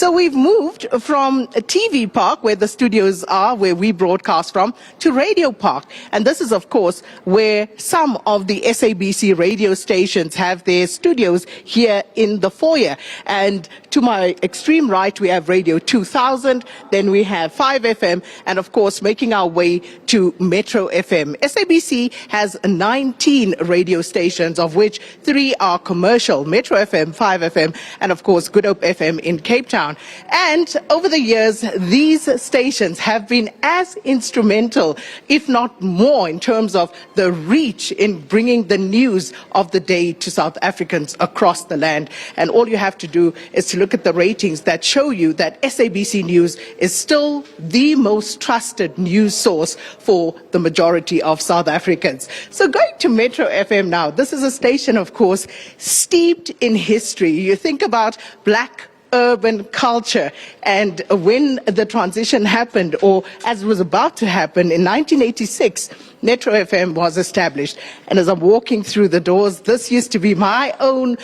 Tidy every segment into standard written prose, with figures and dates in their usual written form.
So we've moved from a TV Park, where the studios are, where we broadcast from, to Radio Park. And this is, of course, where some of the SABC radio stations have their studios here in the foyer. And to my extreme right, we have Radio 2000, then we have 5FM, and of course, making our way to Metro FM. SABC has 19 radio stations, of which 3 are commercial: Metro FM, 5FM, and of course, Good Hope FM in Cape Town. And over the years, these stations have been as instrumental, if not more, in terms of the reach in bringing the news of the day to South Africans across the land. And all you have to do is to look at the ratings that show you that SABC News is still the most trusted news source for the majority of South Africans. So going to Metro FM now, this is a station, of course, steeped in history. You think about black urban culture, and when the transition happened, or as it was about to happen in 1986, Metro FM was established. And as I'm walking through the doors, this used to be my own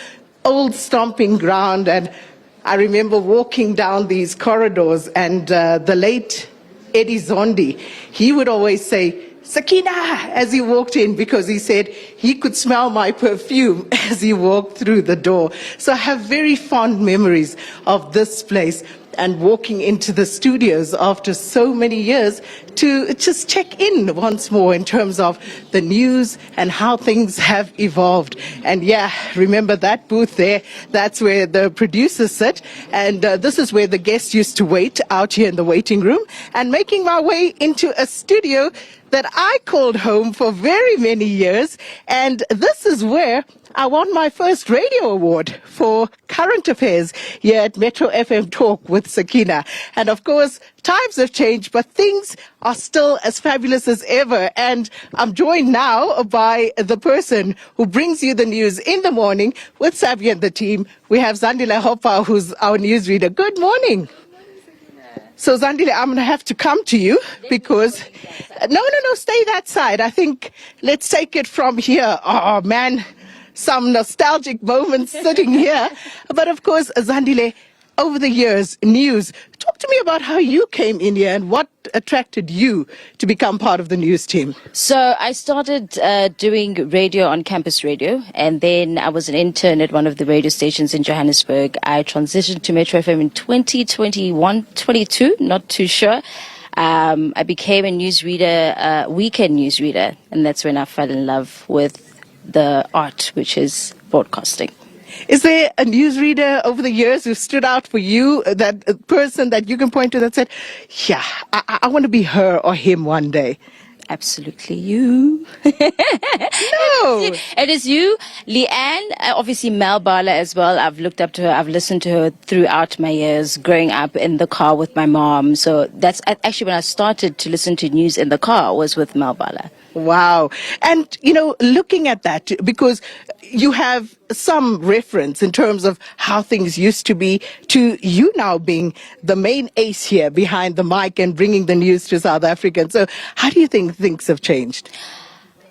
old stomping ground, and I remember walking down these corridors, and the late Eddie Zondi, he would always say, "Sakina," as he walked in, because he said he could smell my perfume as he walked through the door. So I have very fond memories of this place and walking into the studios after so many years to just check in once more in terms of the news and how things have evolved. And yeah, remember that booth there? That's where the producers sit. And this is where the guests used to wait, out here in the waiting room. And making my way into a studio that I called home for very many years. And this is where I won my first radio award for current affairs here at Metro FM Talk with Sakina. And of course, times have changed, but things are still as fabulous as ever. And I'm joined now by the person who brings you the news in the morning with Sabi and the team. We have Zandile Hopa, who's our newsreader. Good morning. So, Zandile, I'm going to have to come to you because... No, stay that side. I think let's take it from here. Oh, man, some nostalgic moments sitting here. But, of course, Zandile, over the years, news. Talk to me about how you came in here and what attracted you to become part of the news team. So I started doing radio on campus radio, and then I was an intern at one of the radio stations in Johannesburg. I transitioned to Metro FM in 2021, 22, not too sure. I became a newsreader, weekend newsreader, and that's when I fell in love with the art, which is broadcasting. Is there a newsreader over the years who stood out for you, that person that you can point to that said, yeah, I want to be her or him one day? Absolutely you. No. It is you, Leanne, obviously Mel Bala as well. I've looked up to her. I've listened to her throughout my years growing up in the car with my mom. So that's actually when I started to listen to news in the car, was with Mel Bala. Wow. And, looking at that, because you have some reference in terms of how things used to be, to you now being the main ace here behind the mic and bringing the news to South Africans. So how do you think things have changed?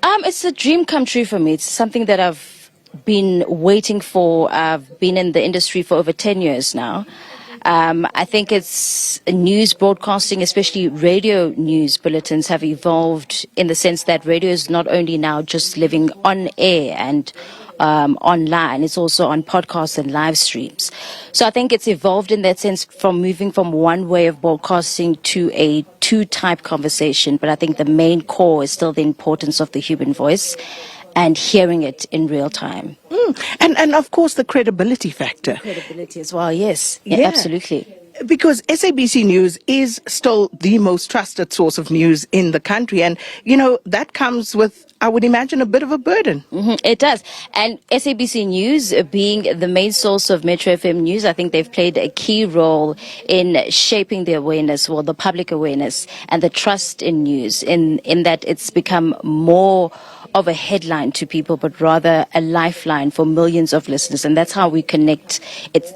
It's a dream come true for me. It's something that I've been waiting for. I've been in the industry for over 10 years now. I think it's news broadcasting, especially radio news bulletins, have evolved in the sense that radio is not only now just living on air and online, it's also on podcasts and live streams. So I think it's evolved in that sense, from moving from one way of broadcasting to a two-type conversation. But I think the main core is still the importance of the human voice and hearing it in real time. And of course, the credibility factor. Credibility as well, yes. Yeah, absolutely. Because SABC News is still the most trusted source of news in the country. And, that comes with, I would imagine, a bit of a burden. It does. And SABC News being the main source of Metro FM News, I think they've played a key role in shaping the awareness, the public awareness and the trust in news, in that it's become more of a headline to people, but rather a lifeline for millions of listeners. And that's how we connect.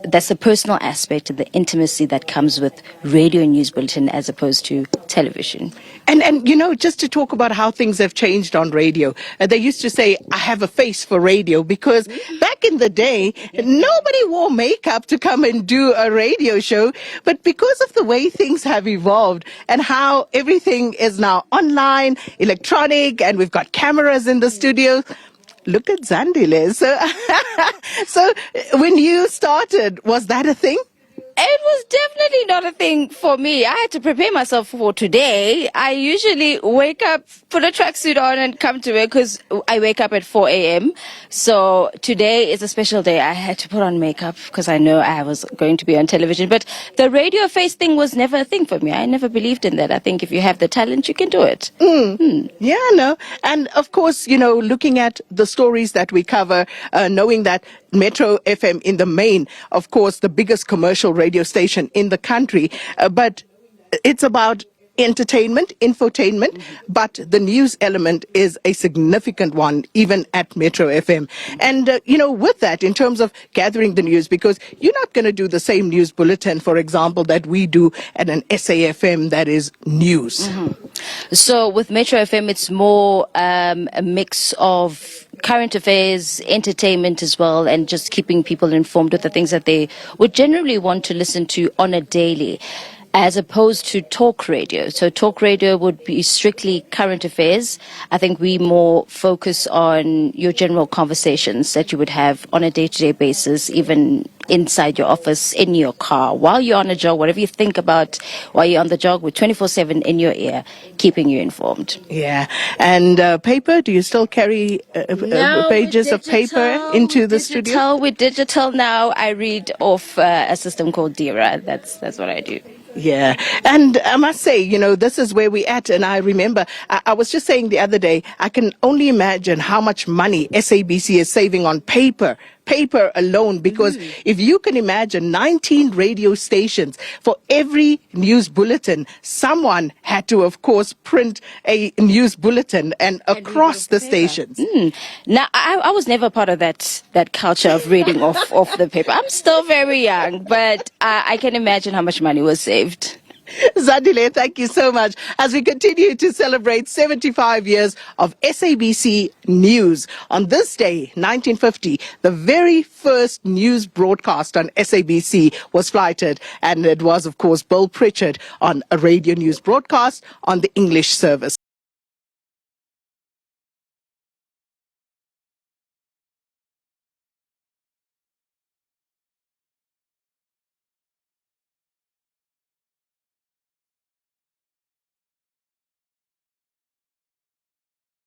That's the personal aspect of the intimacy that comes with radio news bulletin as opposed to television. And just to talk about how things have changed on radio, they used to say, I have a face for radio, because back in the day, nobody wore makeup to come and do a radio show. But because of the way things have evolved and how everything is now online, electronic, and we've got cameras in the studio, look at Zandile. So when you started, was that a thing? It was definitely not a thing for me. I had to prepare myself for today. I usually wake up, put a tracksuit on and come to work because I wake up at 4 a.m. So today is a special day. I had to put on makeup because I know I was going to be on television. But the radio face thing was never a thing for me. I never believed in that. I think if you have the talent, you can do it. Yeah, no. And of course, looking at the stories that we cover, knowing that Metro FM in the main, of course, the biggest commercial radio station in the country, but it's about entertainment, infotainment, but the news element is a significant one, even at Metro FM. And, with that, in terms of gathering the news, because you're not going to do the same news bulletin, for example, that we do at an SAFM that is news. So with Metro FM, it's more a mix of current affairs, entertainment as well, and just keeping people informed with the things that they would generally want to listen to on a daily, as opposed to talk radio. So talk radio would be strictly current affairs. I think we more focus on your general conversations that you would have on a day-to-day basis, even inside your office, in your car, while you're on a jog, whatever you think about while you're on the jog, with 24/7 in your ear, keeping you informed. Yeah. And paper, do you still carry pages of paper into the studio? We're digital now. I read off a system called Dira. That's what I do. Yeah. And I must say, this is where we're at. And I remember, I was just saying the other day, I can only imagine how much money SABC is saving on paper alone, because if you can imagine 19 radio stations, for every news bulletin, someone had to, of course, print a news bulletin and across the stations. Now, I was never part of that culture of reading off the paper. I'm still very young, but I can imagine how much money was saved. Zandile, thank you so much. As we continue to celebrate 75 years of SABC News, on this day, 1950, the very first news broadcast on SABC was flighted, and it was, of course, Bill Pritchard on a radio news broadcast on the English service.